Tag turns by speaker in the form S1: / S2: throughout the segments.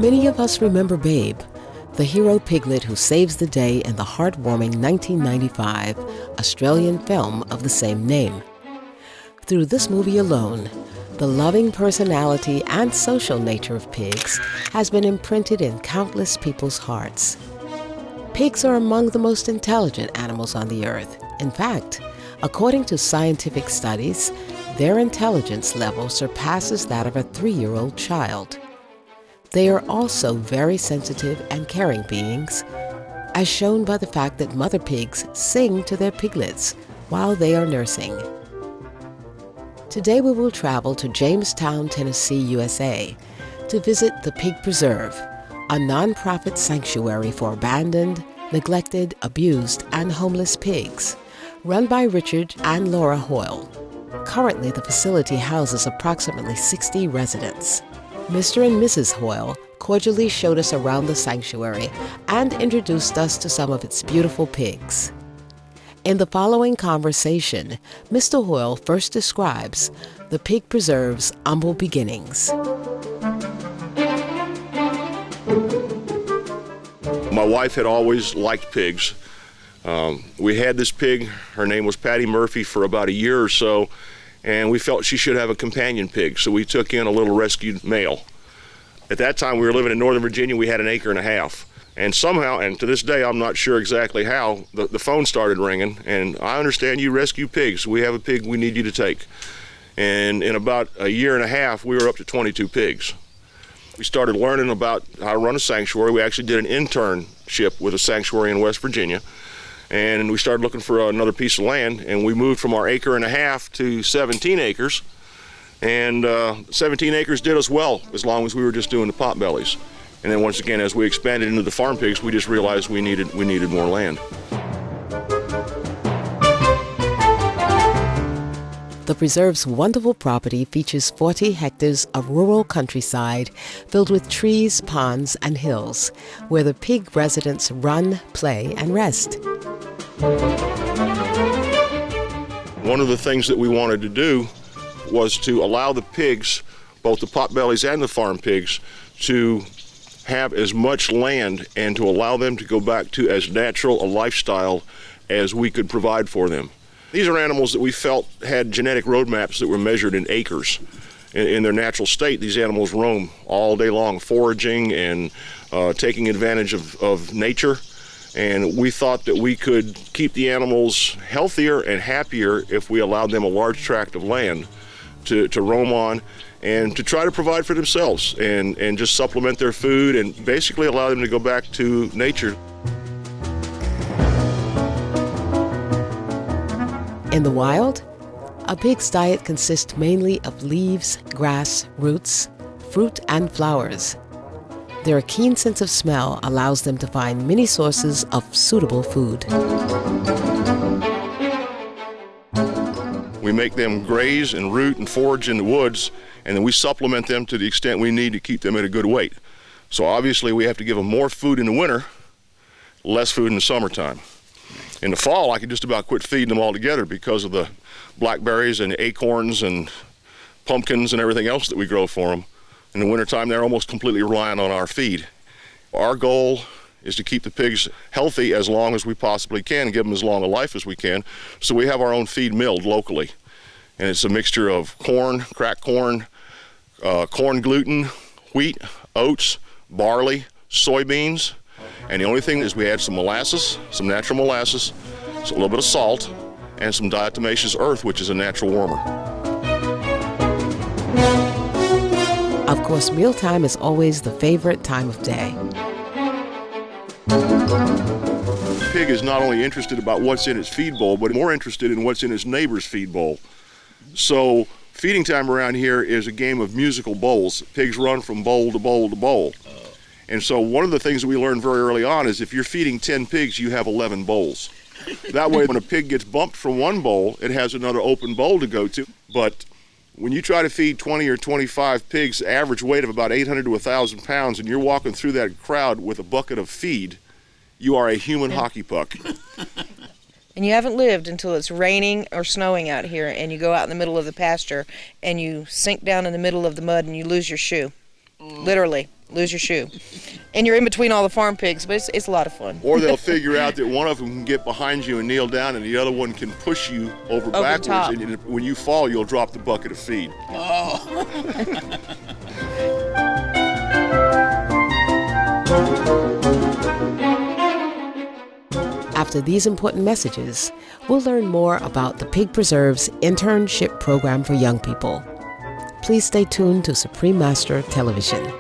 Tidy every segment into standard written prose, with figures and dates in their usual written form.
S1: Many of us remember Babe, the hero piglet who saves the day in the heartwarming 1995 Australian film of the same name. Through this movie alone, the loving personality and social nature of pigs has been imprinted in countless people's hearts. Pigs are among the most intelligent animals on the earth. In fact, according to scientific studies, their intelligence level surpasses that of a 3-year-old child. They are also very sensitive and caring beings, as shown by the fact that mother pigs sing to their piglets while they are nursing. Today we will travel to Jamestown, Tennessee, USA, to visit the Pig Preserve, a nonprofit sanctuary for abandoned, neglected, abused, and homeless pigs, run by Richard and Laura Hoyle. Currently, the facility houses approximately 60 residents. Mr. and Mrs. Hoyle cordially showed us around the sanctuary and introduced us to some of its beautiful pigs. In the following conversation, Mr. Hoyle first describes the Pig Preserve's humble beginnings.
S2: My wife had always liked pigs. We had this pig, her name was Patty Murphy, for about a year or so, and we felt she should have a companion pig, so we took in a little rescued male. At that time, we were living in Northern Virginia. We had an acre and a half. And somehow, and to this day, I'm not sure exactly how, the phone started ringing, and I understand you rescue pigs. We have a pig we need you to take. And in about a year and a half, we were up to 22 pigs. We started learning about how to run a sanctuary. We actually did an internship with a sanctuary in West Virginia. And we started looking for another piece of land, and we moved from our acre and a half to 17 acres. And 17 acres did us well, as long as we were just doing the potbellies. And then once again, as we expanded into the farm pigs, we just realized we needed more land.
S1: The preserve's wonderful property features 40 hectares of rural countryside filled with trees, ponds, and hills, where the pig residents run, play, and rest.
S2: One of the things that we wanted to do was to allow the pigs, both the potbellies and the farm pigs, to have as much land and to allow them to go back to as natural a lifestyle as we could provide for them. These are animals that we felt had genetic roadmaps that were measured in acres. In their natural state, these animals roam all day long, foraging and taking advantage of nature. And we thought that we could keep the animals healthier and happier if we allowed them a large tract of land to roam on and to try to provide for themselves and just supplement their food and basically allow them to go back to nature.
S1: In the wild, a pig's diet consists mainly of leaves, grass, roots, fruit, and flowers. Their keen sense of smell allows them to find many sources of suitable food.
S2: We make them graze and root and forage in the woods, and then we supplement them to the extent we need to keep them at a good weight. So obviously we have to give them more food in the winter, less food in the summertime. In the fall, I could just about quit feeding them altogether because of the blackberries and acorns and pumpkins and everything else that we grow for them. In the wintertime, they're almost completely reliant on our feed. Our goal is to keep the pigs healthy as long as we possibly can, give them as long a life as we can. So we have our own feed milled locally. And it's a mixture of corn, cracked corn, corn gluten, wheat, oats, barley, soybeans. And the only thing is we add some molasses, some natural molasses, a little bit of salt, and some diatomaceous earth, which is a natural warmer.
S1: Of course, mealtime is always the favorite time of day.
S2: The pig is not only interested about what's in its feed bowl, but more interested in what's in its neighbor's feed bowl. So feeding time around here is a game of musical bowls. Pigs run from bowl to bowl to bowl. And so one of the things that we learned very early on is if you're feeding 10 pigs, you have 11 bowls. That way, when a pig gets bumped from one bowl, it has another open bowl to go to. But when you try to feed 20 or 25 pigs, average weight of about 800 to 1,000 pounds, and you're walking through that crowd with a bucket of feed, you are a human hockey puck.
S3: And you haven't lived until it's raining or snowing out here, and you go out in the middle of the pasture, and you sink down in the middle of the mud, and you lose your shoe. Literally. lose your shoe. And you're in between all the farm pigs, but it's a lot of fun.
S2: Or they'll figure out that one of them can get behind you and kneel down, and the other one can push you over backwards.
S3: Top.
S2: And when you fall, you'll drop the bucket of feed.
S4: Oh.
S1: After these important messages, we'll learn more about the Pig Preserve's internship program for young people. Please stay tuned to Supreme Master Television.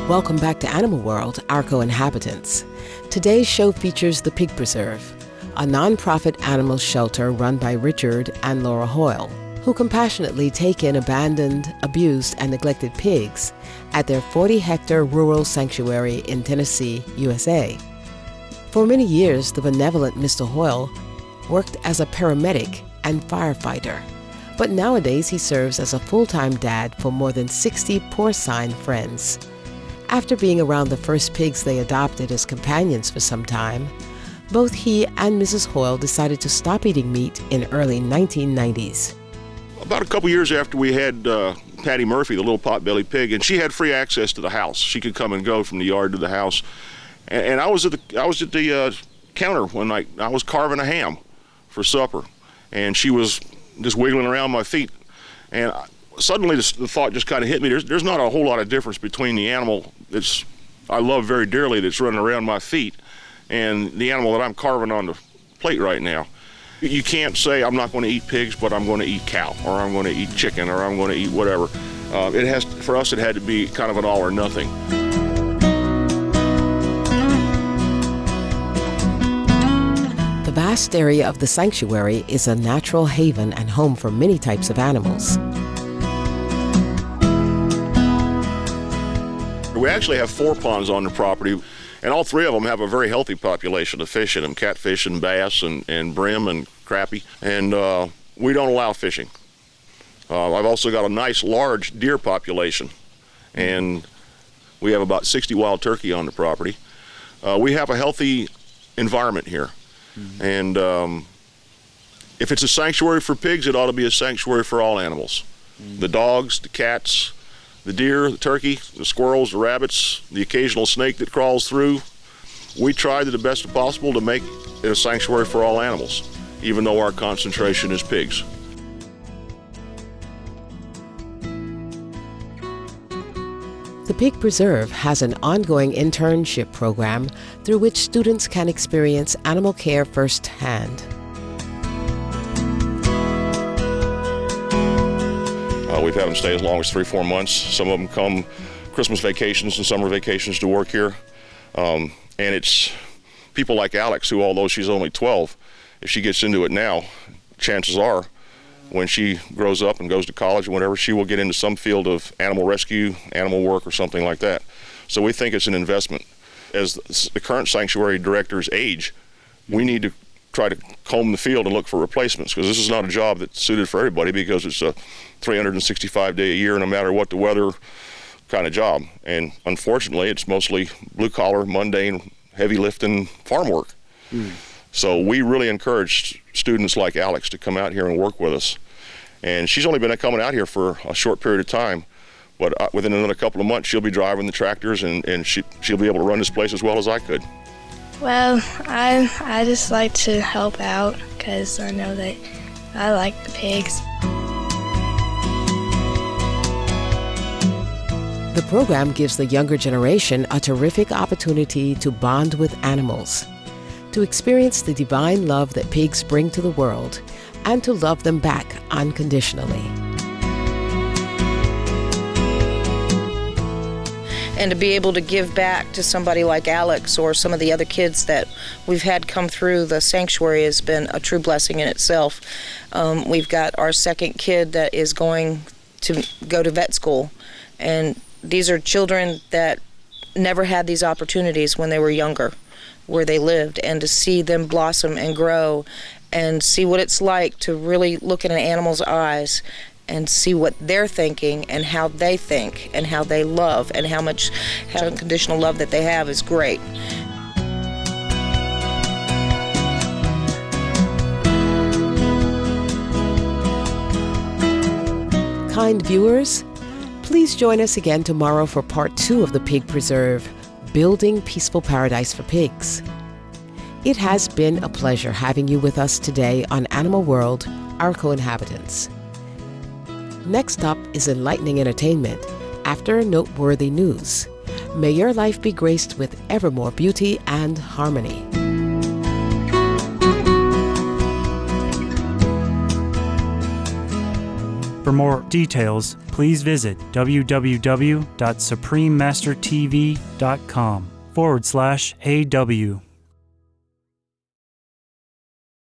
S1: Welcome back to Animal World, Arco inhabitants. Today's show features the Pig Preserve, a nonprofit animal shelter run by Richard and Laura Hoyle, who compassionately take in abandoned, abused, and neglected pigs at their 40-hectare rural sanctuary in Tennessee, USA. For many years, the benevolent Mr. Hoyle worked as a paramedic and firefighter, but nowadays he serves as a full-time dad for more than 60 porcine friends. After being around the first pigs they adopted as companions for some time, both he and Mrs. Hoyle decided to stop eating meat in early 1990s.
S2: About a couple years after we had Patty Murphy, the little pot-bellied pig, and she had free access to the house. She could come and go from the yard to the house. And I was at the counter one night. I was carving a ham for supper, and she was just wiggling around my feet. And suddenly the thought just kind of hit me. There's not a whole lot of difference between the animal I love very dearly that's running around my feet and the animal that I'm carving on the plate right now. You can't say I'm not going to eat pigs, but I'm going to eat cow, or I'm going to eat chicken, or I'm going to eat whatever. For us, it had to be kind of an all or nothing.
S1: The vast area of the sanctuary is a natural haven and home for many types of animals.
S2: We actually have 4 ponds on the property, and all 3 of them have a very healthy population of fish in them: catfish and bass and brim and crappie. And we don't allow fishing. I've also got a nice large deer population, and we have about 60 wild turkey on the property. We have a healthy environment here. And if it's a sanctuary for pigs, it ought to be a sanctuary for all animals. The dogs, the cats, the deer, the turkey, the squirrels, the rabbits, the occasional snake that crawls through. We try to the best possible to make it a sanctuary for all animals, even though our concentration is pigs.
S1: The Pig Preserve has an ongoing internship program through which students can experience animal care firsthand.
S2: We've had them stay as long as 3-4 months. Some of them come Christmas vacations and summer vacations to work here. And it's people like Alex, who, although she's only 12, if she gets into it now, chances are when she grows up and goes to college or whatever, she will get into some field of animal rescue, animal work, or something like that. So we think it's an investment. As the current sanctuary directors age, we need to try to comb the field and look for replacements, because this is not a job that's suited for everybody, because it's a 365-day a year, no matter what the weather, kind of job. And unfortunately, it's mostly blue-collar, mundane, heavy-lifting farm work. So we really encourage students like Alex to come out here and work with us. And she's only been coming out here for a short period of time, but within another couple of months, she'll be driving the tractors, and she'll be able to run this place as well as I could.
S5: Well, I just like to help out because I know that I like the pigs.
S1: The program gives the younger generation a terrific opportunity to bond with animals, to experience the divine love that pigs bring to the world, and to love them back unconditionally.
S3: And to be able to give back to somebody like Alex or some of the other kids that we've had come through the sanctuary has been a true blessing in itself. We've got our second kid that is going to go to vet school, and these are children that never had these opportunities when they were younger, where they lived, and to see them blossom and grow and see what it's like to really look in an animal's eyes and see what they're thinking and how they think and how they love and how much unconditional love that they have is great.
S1: Kind viewers, please join us again tomorrow for part 2 of the Pig Preserve, Building Peaceful Paradise for Pigs. It has been a pleasure having you with us today on Animal World, Our Co-Inhabitants. Next up is enlightening entertainment after noteworthy news. May your life be graced with ever more beauty and harmony.
S4: For more details, please visit www.suprememastertv.com/AW.